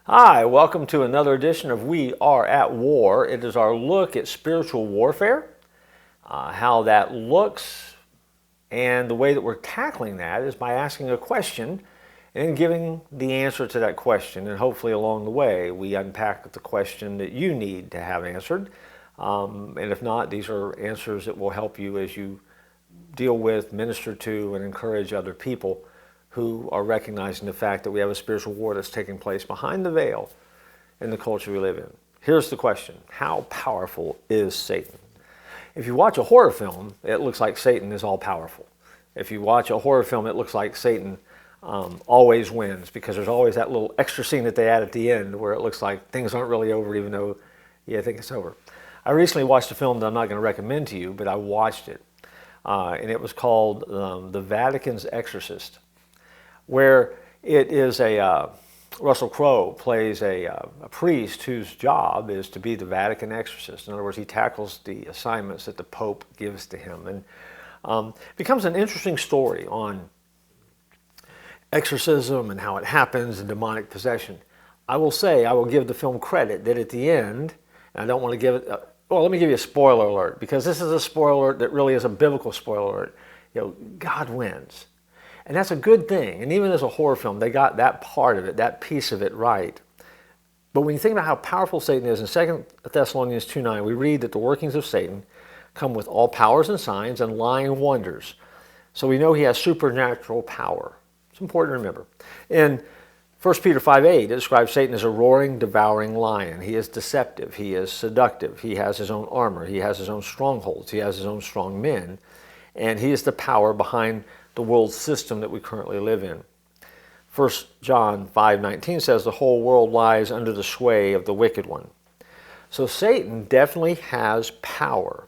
Hi, welcome to another edition of We Are at War. It is our look at spiritual warfare, how that looks, and the way that we're tackling that is by asking a question and giving the answer to that question. And hopefully along the way, we unpack the question that you need to have answered. And if not, these are answers that will help you as you deal with, minister to, and encourage other people who are recognizing the fact that we have a spiritual war that's taking place behind the veil in the culture we live in. Here's the question: how powerful is Satan? If you watch a horror film, it looks like Satan is all powerful. If you watch a horror film, it looks like Satan always wins, because there's always that little extra scene that they add at the end where it looks like things aren't really over even though you think it's over. I recently watched a film that I'm not going to recommend to you, but I watched it. And it was called The Vatican's Exorcist, where it is Russell Crowe plays a priest whose job is to be the Vatican exorcist. In other words, he tackles the assignments that the Pope gives to him. And it becomes an interesting story on exorcism and how it happens and demonic possession. I will say, I will give the film credit that at the end, and I don't want to give it, well, let me give you a spoiler alert, because this is a spoiler alert that really is a biblical spoiler alert. God wins. And that's a good thing. And even as a horror film, they got that part of it, that piece of it right. But when you think about how powerful Satan is, in 2 Thessalonians 2:9, we read that the workings of Satan come with all powers and signs and lying wonders. So we know he has supernatural power. It's important to remember. In 1 Peter 5:8, it describes Satan as a roaring, devouring lion. He is deceptive. He is seductive. He has his own armor. He has his own strongholds. He has his own strong men. And he is the power behind the world system that we currently live in. 1 John 5:19 says the whole world lies under the sway of the wicked one. So Satan definitely has power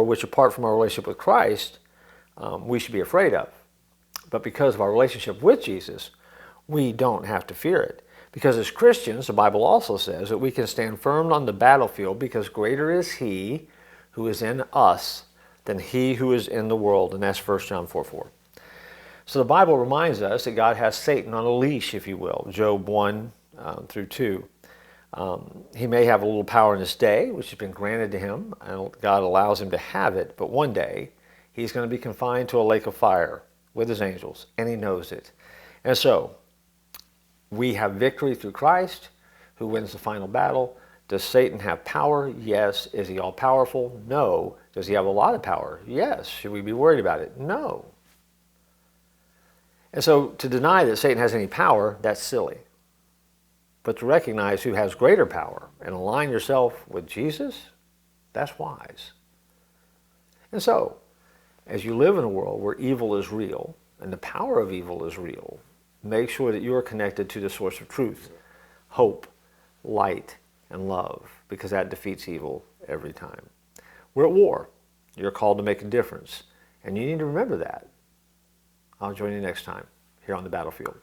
which, apart from our relationship with Christ, we should be afraid of. But because of our relationship with Jesus, we don't have to fear it. Because as Christians, the Bible also says that we can stand firm on the battlefield, because greater is he who is in us than he who is in the world. And that's 1 John 4:4. So the Bible reminds us that God has Satan on a leash, if you will. Job 1 through 2. He may have a little power in this day, which has been granted to him, and God allows him to have it, but one day he's going to be confined to a lake of fire with his angels, and he knows it. And so we have victory through Christ, who wins the final battle. Does Satan have power? Yes. Is he all-powerful? No. Does he have a lot of power? Yes. Should we be worried about it? No. And so to deny that Satan has any power, that's silly. But to recognize who has greater power and align yourself with Jesus, that's wise. And so, as you live in a world where evil is real and the power of evil is real, make sure that you are connected to the source of truth, hope, light, and love, because that defeats evil every time. We're at war. You're called to make a difference, and you need to remember that. I'll join you next time here on the battlefield.